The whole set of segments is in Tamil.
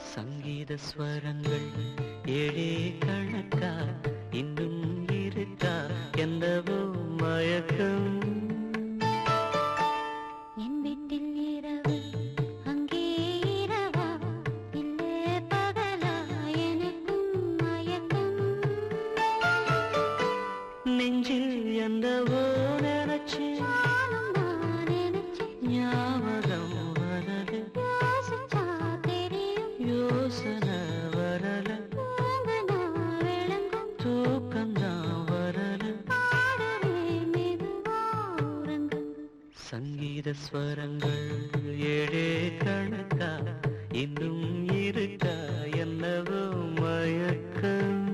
சங்கீத ஸ்வரங்கள் ஏழே கணக்கா இன்னும் இருக்கா என்னவோ மயக்கம் என் வீட்டில் இரவு அங்கே இரவா இல்லே பகலா எனக்கும் மயக்கம் நெஞ்சில் என்னவோ நினைச்சு ஞாபகம் வரல யோசனை வரல தூக்கம்தான் வரல சங்கீத ஸ்வரங்கள் ஏழே கணக்கா இன்னும் இருக்கா என்னவோ மயக்கம்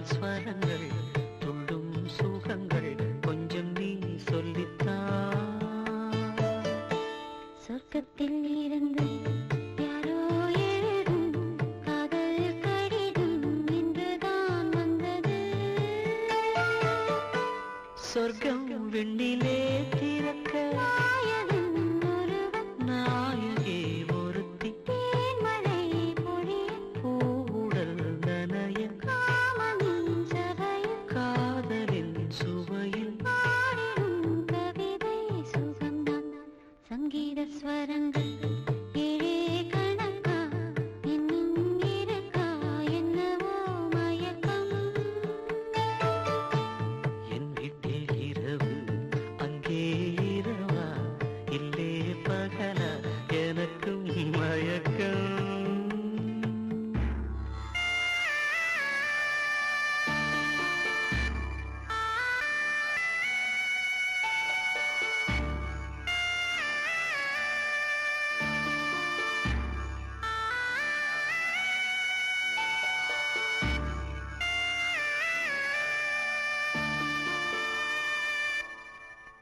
ஸ்வரங்கள் துள்ளும் சுகங்கள் கொஞ்சம் நீ சொல்லித்தான் சொர்க்கத்தில் இருந்து யாரோ எழுதும் காதல் கடிதம் இன்றுதான் வந்தது சொர்க்கம் விண்ணிலே